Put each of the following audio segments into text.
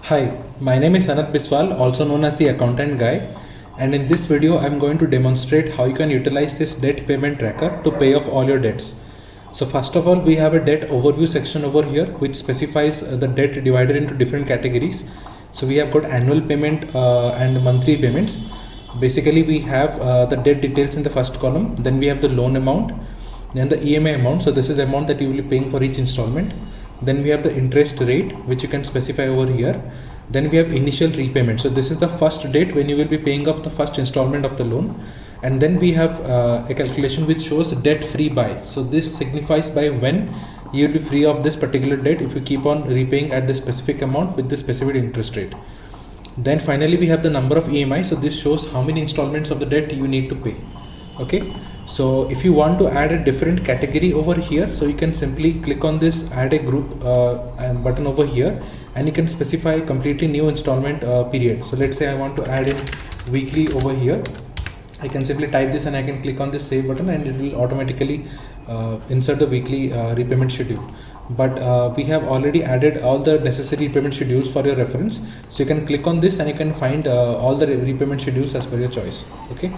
Hi, my name is Anat Biswal, also known as the accountant guy, and in this video I'm going to demonstrate how you can utilize this debt payment tracker to pay off all your debts. So first of all, we have a debt overview section over here which specifies the debt divided into different categories. So we have got annual payment and monthly payments. Basically we have the debt details in the first column, then we have the loan amount, then the EMI amount. So this is the amount that you will be paying for each installment. Then we have the interest rate which you can specify over here. Then we have initial repayment. So this is the first date when you will be paying off the first installment of the loan. And then we have a calculation which shows debt free by. So this signifies by when you will be free of this particular debt if you keep on repaying at the specific amount with the specific interest rate. Then finally we have the number of EMI. So this shows how many installments of the debt you need to pay. Okay, so if you want to add a different category over here, so you can simply click on this add a group button over here, and you can specify completely new installment period. So let's say I want to add in weekly over here. I can simply type this and I can click on this save button and it will automatically insert the weekly repayment schedule. But we have already added all the necessary repayment schedules for your reference, so you can click on this and you can find all the repayment schedules as per your choice. Okay,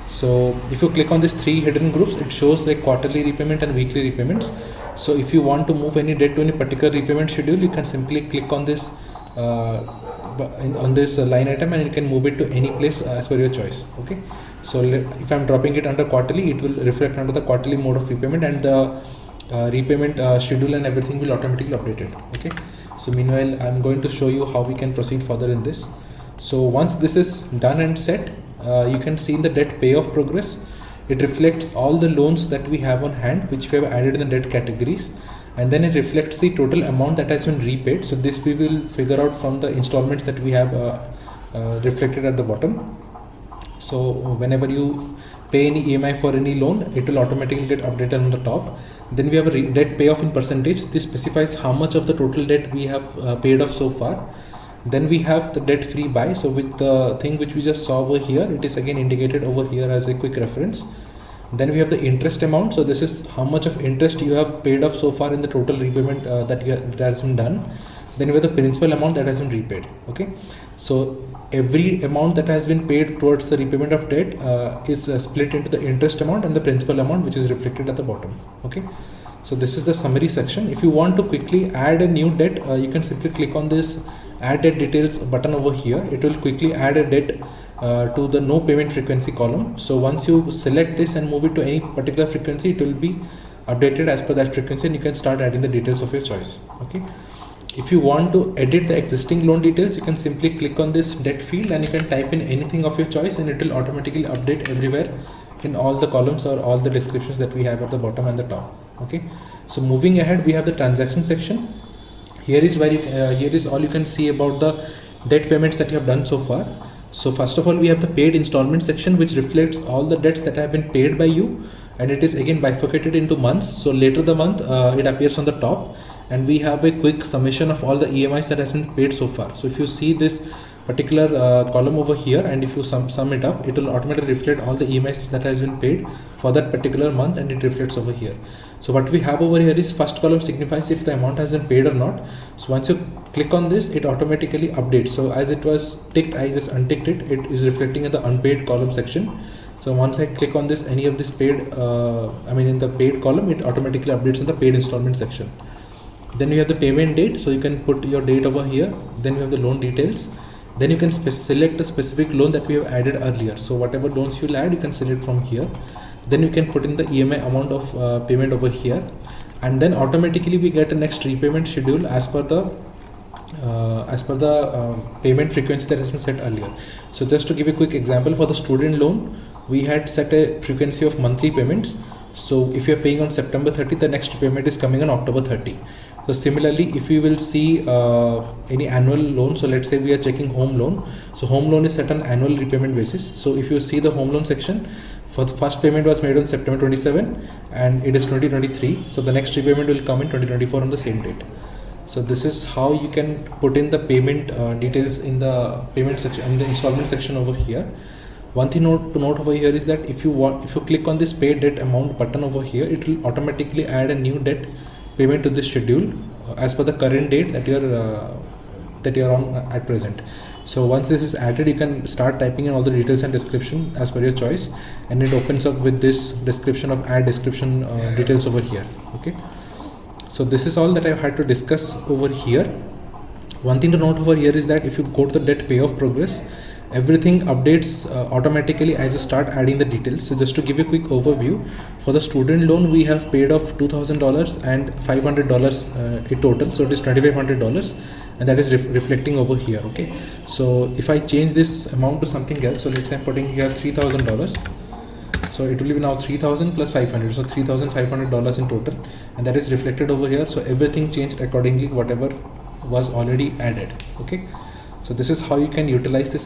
so if you click on these three hidden groups, it shows like quarterly repayment and weekly repayments. So if you want to move any debt to any particular repayment schedule, you can simply click on this line item and you can move it to any place as per your choice. Okay, so if I'm dropping it under quarterly, it will reflect under the quarterly mode of repayment, and the repayment schedule and everything will automatically update it. Okay, so meanwhile I'm going to show you how we can proceed further in this. So once this is done and set, you can see in the debt payoff progress, it reflects all the loans that we have on hand which we have added in the debt categories, and then it reflects the total amount that has been repaid. So this we will figure out from the installments that we have reflected at the bottom. So whenever you pay any EMI for any loan, it will automatically get updated on the top. Then we have a debt payoff in percentage. This specifies how much of the total debt we have paid off so far. Then we have the debt free by. So with the thing which we just saw over here, it is again indicated over here as a quick reference. Then we have the interest amount. So this is how much of interest you have paid off so far in the total repayment that has been done. Then we have the principal amount that has been repaid. Okay, so every amount that has been paid towards the repayment of debt is split into the interest amount and the principal amount, which is reflected at the bottom. Okay, so this is the summary section. If you want to quickly add a new debt, you can simply click on this add debt details button over here. It will quickly add a debt to the no payment frequency column. So once you select this and move it to any particular frequency, it will be updated as per that frequency, and you can start adding the details of your choice. Okay, if you want to edit the existing loan details, you can simply click on this debt field and you can type in anything of your choice, and it will automatically update everywhere in all the columns or all the descriptions that we have at the bottom and the top. Okay, so moving ahead, we have the transaction section. Here is where here is all you can see about the debt payments that you have done so far. So first of all, we have the paid installment section, which reflects all the debts that have been paid by you, and it is again bifurcated into months. So later the month it appears on the top, and we have a quick summation of all the EMIs that has been paid so far. So if you see this particular column over here, and if you sum it up, it will automatically reflect all the EMIs that has been paid for that particular month, and it reflects over here. So what we have over here is first column signifies if the amount has been paid or not. So once you click on this, it automatically updates. So as it was ticked, I just unticked it. It is reflecting in the unpaid column section. So once I click on this, any of this paid, in the paid column, it automatically updates in the paid installment section. Then you have the payment date. So you can put your date over here. Then you have the loan details. Then you can select a specific loan that we have added earlier. So whatever loans you will add, you can select from here. Then you can put in the EMI amount of payment over here, and then automatically we get a next repayment schedule as per the payment frequency that has been set earlier. So just to give a quick example, for the student loan, we had set a frequency of monthly payments. So if you are paying on September 30, the next payment is coming on October 30. So similarly, if you will see any annual loan, so let's say we are checking home loan. So home loan is set on annual repayment basis. So if you see the home loan section, for the first payment was made on September 27 and it is 2023. So the next repayment will come in 2024 on the same date. So this is how you can put in the payment details in the payment section, in the installment section over here. One thing to note over here is that if you click on this pay debt amount button over here, it will automatically add a new debt payment to this schedule as per the current date that you are that you're on at present. So once this is added, you can start typing in all the details and description as per your choice, and it opens up with this description of add description details over here. Okay, so this is all that I've had to discuss over here. One thing to note over here is that if you go to the debt payoff progress, everything updates automatically as you start adding the details. So just to give you a quick overview, for the student loan we have paid off $2,000 and $500 in total, so it is $2,500, and that is reflecting over here. Okay, so if I change this amount to something else, so let's say I'm putting here $3,000, so it will be now 3,000 plus 500, so $3,500 in total, and that is reflected over here. So everything changed accordingly, whatever was already added. Okay, so this is how you can utilize this